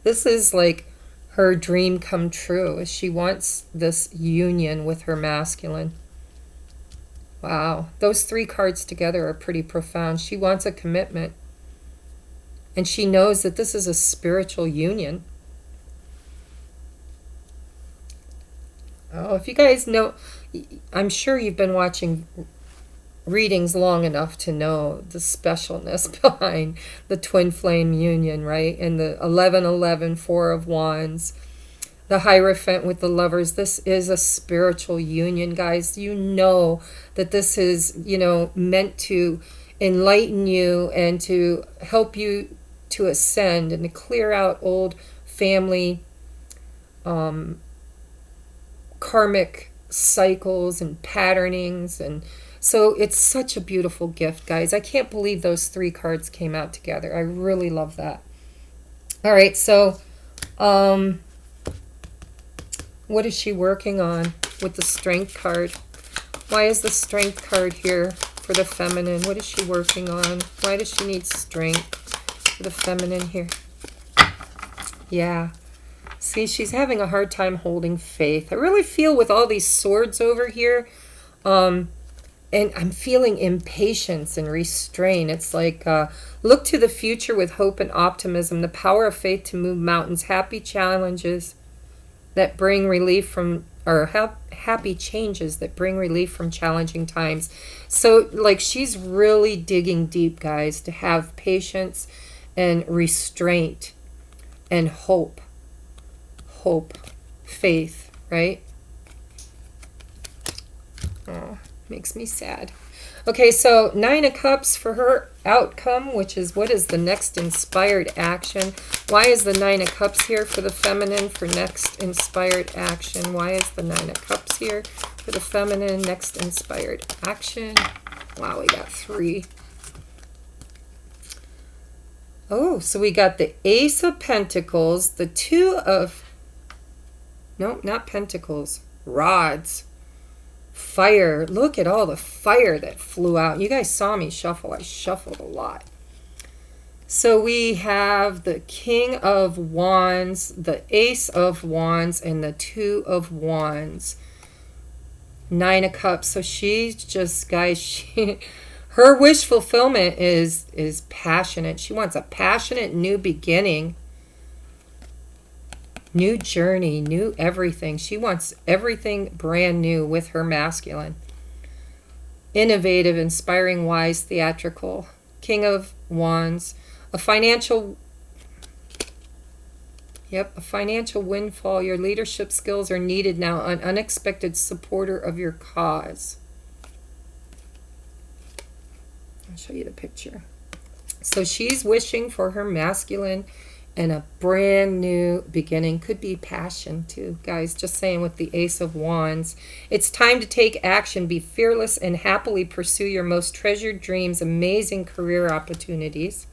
This is like her dream come true. She wants this union with her masculine. Wow, those 3 cards together are pretty profound. She wants a commitment. And she knows that this is a spiritual union. Oh, if you guys know, I'm sure you've been watching readings long enough to know the specialness behind the twin flame union, right? And the 11-11, 4 of Wands, the Hierophant with the Lovers. This is a spiritual union, guys. You know that this is, you know, meant to enlighten you and to help you to ascend and to clear out old family karmic cycles and patternings. And so it's such a beautiful gift, guys. I can't believe those 3 cards came out together. I really love that. All right, so what is she working on with the Strength card? Why is the Strength card here for the feminine? What is she working on? Why does she need strength for the feminine here? Yeah. See, she's having a hard time holding faith. I really feel with all these swords over here, and I'm feeling impatience and restraint. It's like, look to the future with hope and optimism, the power of faith to move mountains, happy challenges that bring relief from, or happy changes that bring relief from challenging times. So, like, she's really digging deep, guys, to have patience and restraint and hope. Hope, faith, right? Oh, makes me sad. Okay, so 9 of Cups for her outcome, which is what is the next inspired action? Why is the 9 of Cups here for the feminine for next inspired action? Why is the 9 of Cups here for the feminine next inspired action? Wow, we got 3. Oh, so we got the Ace of Pentacles, the 2 of, no, not Pentacles, Rods, fire. Look at all the fire that flew out. You guys saw me shuffle. I shuffled a lot. So we have the King of Wands, the Ace of Wands, and the 2 of Wands. 9 of Cups. So she's just, guys, her wish fulfillment is passionate. She wants a passionate new beginning. New journey, new everything. She wants everything brand new with her masculine. Innovative, inspiring, wise, theatrical. King of Wands. A financial windfall. Your leadership skills are needed now. An unexpected supporter of your cause. I'll show you the picture. So she's wishing for her masculine and a brand new beginning. Could be passion too, guys. Just saying with the Ace of Wands. It's time to take action. Be fearless and happily pursue your most treasured dreams. Amazing career opportunities.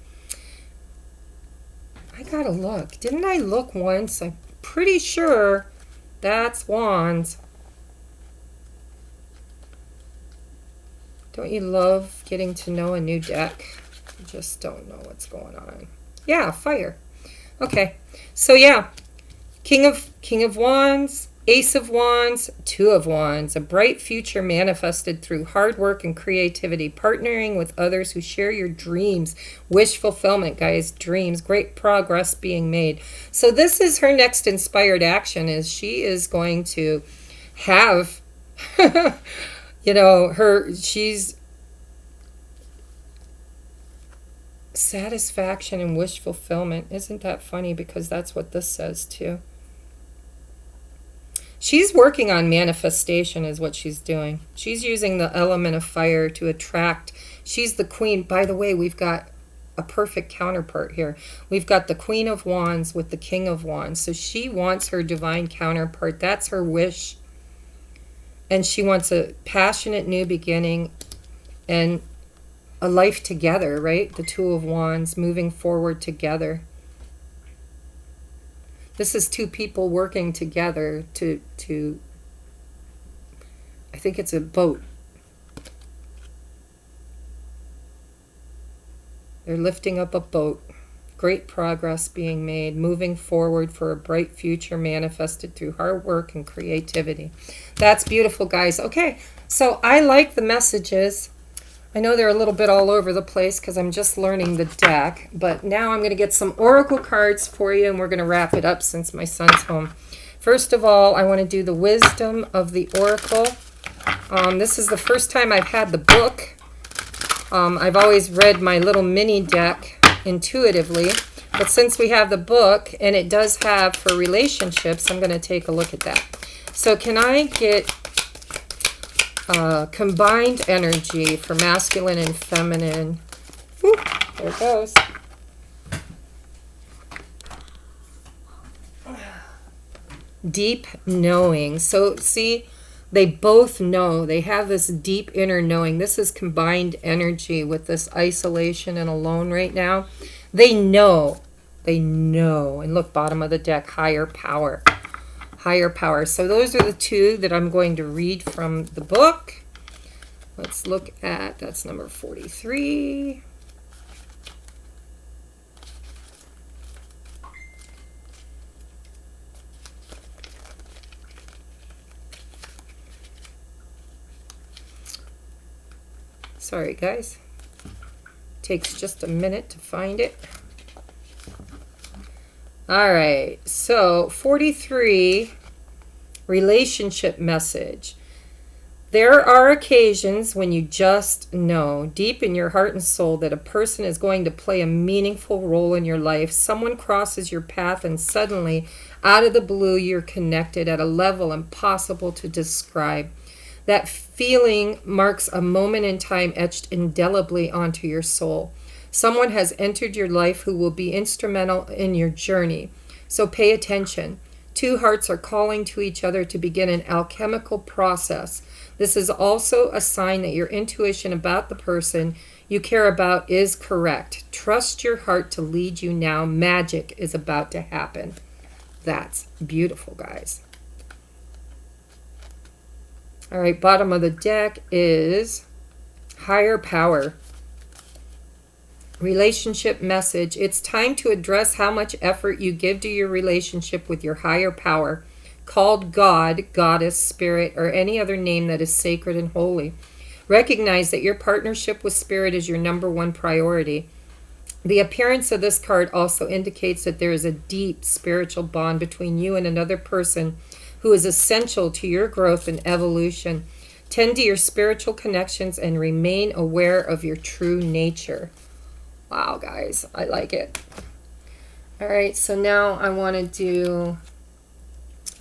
I gotta look. Didn't I look once? I'm pretty sure that's Wands. Don't you love getting to know a new deck? You just don't know what's going on. Yeah, fire. Okay, so yeah, King of Wands, Ace of Wands, Two of Wands, a bright future manifested through hard work and creativity, partnering with others who share your dreams, wish fulfillment, guys, dreams, great progress being made. So this is her next inspired action, is she is going to have, you know, she's satisfaction and wish fulfillment. Isn't that funny? Because that's what this says too. She's working on manifestation is what she's doing. She's using the element of fire to attract. She's the queen. By the way, we've got a perfect counterpart here. We've got the Queen of Wands with the King of Wands. So she wants her divine counterpart. That's her wish. And she wants a passionate new beginning and a life together, right? The Two of Wands moving forward together. This is two people working together to I think it's a boat. They're lifting up a boat. Great progress being made, moving forward for a bright future manifested through hard work and creativity. That's beautiful, guys. Okay, so I like the messages. I know they're a little bit all over the place because I'm just learning the deck, but now I'm going to get some oracle cards for you, and we're going to wrap it up since my son's home. First of all, I want to do the wisdom of the oracle. This is the first time I've had the book. I've always read my little mini deck intuitively, but since we have the book, and it does have for relationships, I'm going to take a look at that. So can I get combined energy for masculine and feminine? Whew, there it goes. Deep knowing. So see, they both know. They have this deep inner knowing. This is combined energy with this isolation and alone right now. They know. They know. And look, bottom of the deck, higher power. Higher power. So those are the two that I'm going to read from the book. Let's look at, that's number 43. Sorry, guys. Takes just a minute to find it. All right, so 43, relationship message. There are occasions when you just know deep in your heart and soul that a person is going to play a meaningful role in your life. Someone crosses your path and suddenly, out of the blue, you're connected at a level impossible to describe. That feeling marks a moment in time etched indelibly onto your soul. Someone has entered your life who will be instrumental in your journey. So pay attention. Two hearts are calling to each other to begin an alchemical process. This is also a sign that your intuition about the person you care about is correct. Trust your heart to lead you now. Magic is about to happen. That's beautiful, guys. All right, bottom of the deck is higher power. Relationship message. It's time to address how much effort you give to your relationship with your higher power, called God, Goddess, Spirit, or any other name that is sacred and holy. Recognize that your partnership with Spirit is your number one priority. The appearance of this card also indicates that there is a deep spiritual bond between you and another person who is essential to your growth and evolution. Tend to your spiritual connections and remain aware of your true nature. Wow, guys, I like it. All right, so now I'm going to do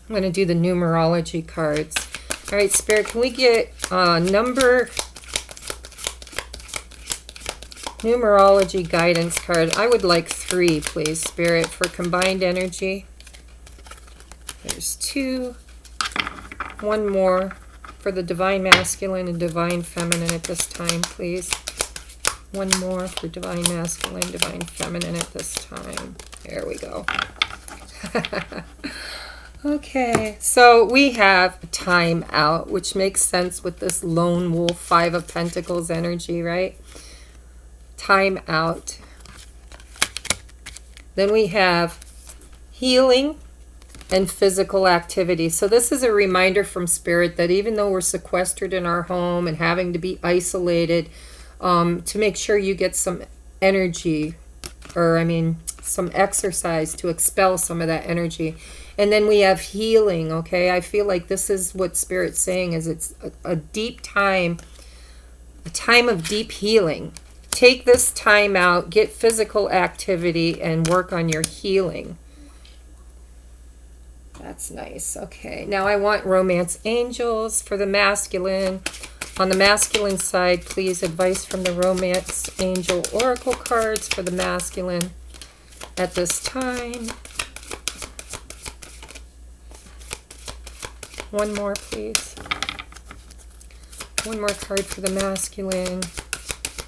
the numerology cards. All right, Spirit, can we get numerology guidance card? I would like 3, please, Spirit, for combined energy. There's 2. One more for the divine masculine and divine feminine at this time, please. One more for divine masculine, divine feminine at this time. There we go. Okay, so we have time out, which makes sense with this lone wolf, Five of Pentacles energy, right? Time out. Then we have healing and physical activity. So this is a reminder from Spirit that even though we're sequestered in our home and having to be isolated, to make sure you get some energy, or I mean some exercise to expel some of that energy. And then we have healing, okay? I feel like this is what Spirit's saying, is it's a deep time, a time of deep healing. Take this time out, get physical activity, and work on your healing. That's nice. Okay, now I want romance angels for the masculine. On the masculine side, please, advice from the romance angel oracle cards for the masculine at this time. One more, please. One more card for the masculine.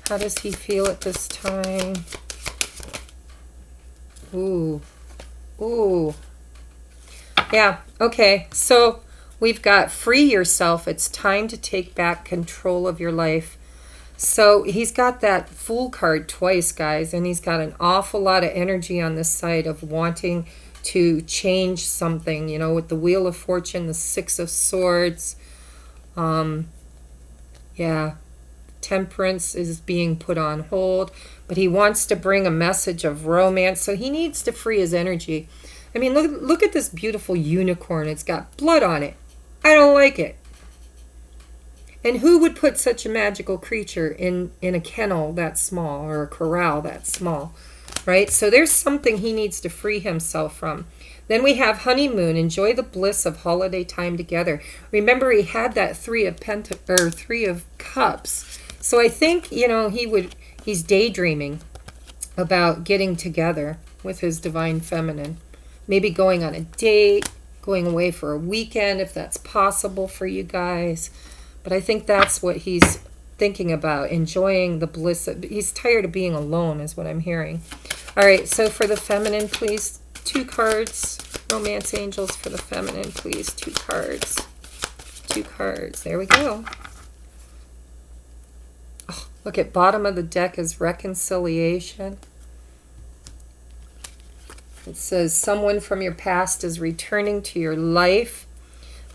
How does he feel at this time? Ooh. Ooh. Yeah, okay. So we've got free yourself. It's time to take back control of your life. So he's got that Fool card twice, guys, and he's got an awful lot of energy on this side of wanting to change something, you know, with the Wheel of Fortune, the Six of Swords. Yeah, Temperance is being put on hold, but he wants to bring a message of romance, so he needs to free his energy. I mean, look at this beautiful unicorn. It's got blood on it. I don't like it. And who would put such a magical creature in a kennel that small, or a corral that small? Right? So there's something he needs to free himself from. Then we have honeymoon. Enjoy the bliss of holiday time together. Remember, he had that Three of Cups. So I think, you know, he's daydreaming about getting together with his divine feminine. Maybe going on a date, going away for a weekend if that's possible for you guys. But I think that's what he's thinking about, enjoying the bliss. He's tired of being alone is what I'm hearing. All right, so for the feminine, please, 2 cards. Romance angels for the feminine, please. 2 cards. 2 cards. There we go. Oh, look at bottom of the deck is reconciliation. It says someone from your past is returning to your life.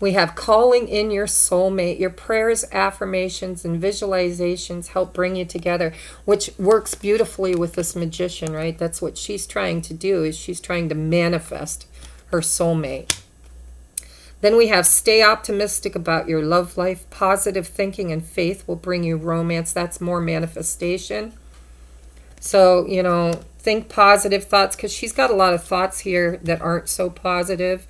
We have calling in your soulmate. Your prayers, affirmations, and visualizations help bring you together, which works beautifully with this magician, right? That's what she's trying to do, is she's trying to manifest her soulmate. Then we have stay optimistic about your love life. Positive thinking and faith will bring you romance. That's more manifestation. So, you know, think positive thoughts, because she's got a lot of thoughts here that aren't so positive.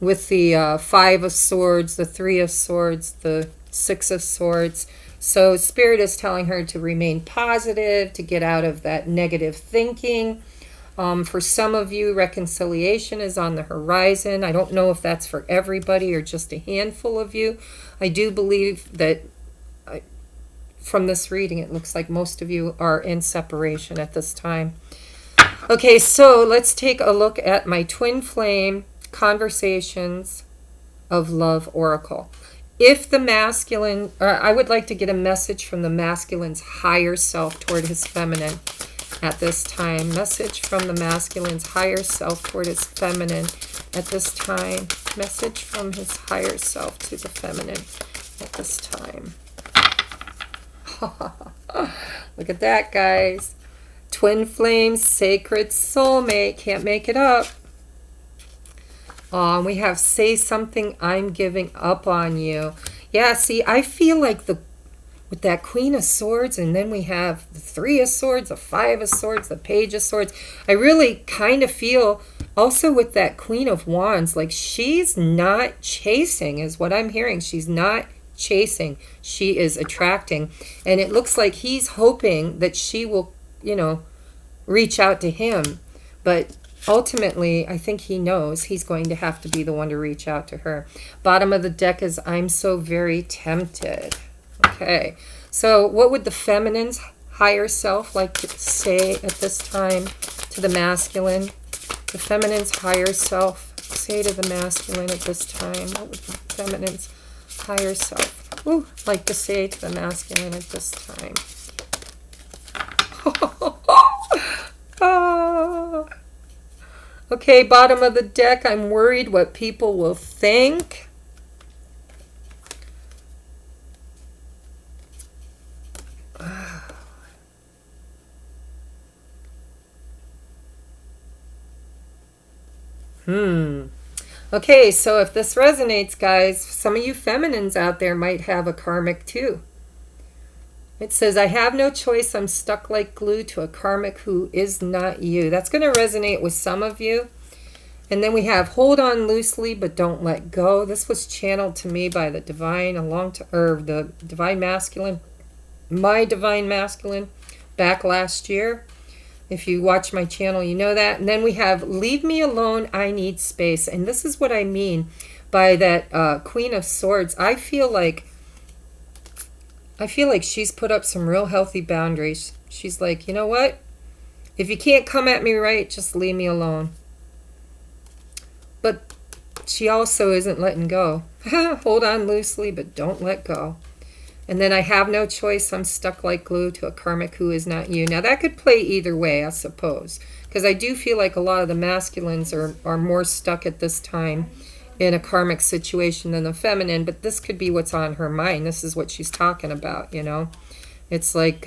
With the 5 of Swords, the 3 of Swords, the 6 of Swords. So Spirit is telling her to remain positive, to get out of that negative thinking. For some of you, reconciliation is on the horizon. I don't know if that's for everybody or just a handful of you. I do believe that from this reading, it looks like most of you are in separation at this time. Okay, so let's take a look at my twin flame Conversations of Love Oracle. If the masculine, I would like to get a message from the masculine's higher self toward his feminine at this time. Message from the masculine's higher self toward his feminine at this time. Message from his higher self to the feminine at this time. Look at that, guys. Twin flame, sacred soulmate. Can't make it up. We have say something, I'm giving up on you. Yeah, see, I feel like with that Queen of Swords, and then we have the 3 of Swords, the 5 of Swords, the Page of Swords. I really kind of feel also with that Queen of Wands, like she's not chasing is what I'm hearing. She's not chasing. She is attracting. And it looks like he's hoping that she will, you know, reach out to him. But ultimately, I think he knows he's going to have to be the one to reach out to her. Bottom of the deck is I'm so very tempted. Okay, so what would the feminine's higher self like to say at this time to the masculine? The feminine's higher self say to the masculine at this time? What would the feminine's higher self like to say to the masculine at this time? Okay, bottom of the deck. I'm worried what people will think. Okay, so if this resonates, guys, some of you feminines out there might have a karmic too. It says, I have no choice. I'm stuck like glue to a karmic who is not you. That's going to resonate with some of you. And then we have hold on loosely, but don't let go. This was channeled to me by the divine, the divine masculine, my divine masculine, back last year. If you watch my channel, you know that. And then we have leave me alone. I need space. And this is what I mean by that Queen of Swords. I feel like she's put up some real healthy boundaries. She's like, you know what? If you can't come at me right, just leave me alone. But she also isn't letting go. Hold on loosely, but don't let go. And then I have no choice. I'm stuck like glue to a karmic who is not you. Now, that could play either way, I suppose. Because I do feel like a lot of the masculines are more stuck at this time in a karmic situation than the feminine. But this could be what's on her mind. This is what she's talking about, you know. It's like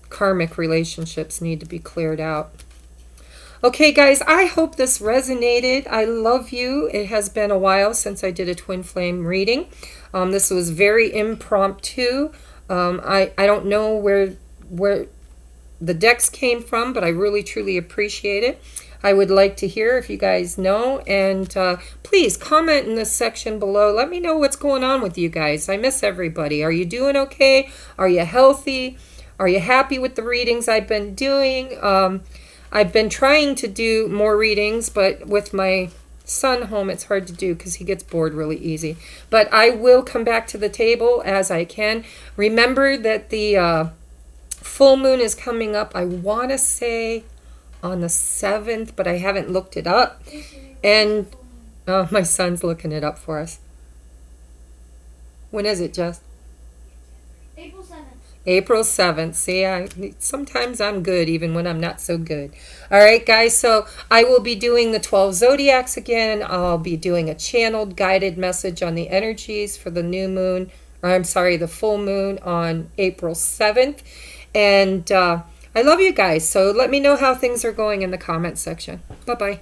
karmic relationships need to be cleared out. Okay, guys, I hope this resonated. I love you. It has been a while since I did a twin flame reading. This was very impromptu. I don't know where the decks came from, but I really, truly appreciate it. I would like to hear if you guys know. And please comment in the section below. Let me know what's going on with you guys. I miss everybody. Are you doing okay? Are you healthy? Are you happy with the readings I've been doing? I've been trying to do more readings, but with my son home, it's hard to do because he gets bored really easy. But I will come back to the table as I can. Remember that the full moon is coming up, I want to say on the 7th, but I haven't looked it up. And my son's looking it up for us. When is it, Jess? April 7th. April 7th. See, sometimes I'm good even when I'm not so good. All right, guys, so I will be doing the 12 zodiacs again. I'll be doing a channeled guided message on the energies for the new moon, or I'm sorry, the full moon on April 7th. And I love you guys, so let me know how things are going in the comment section. Bye-bye.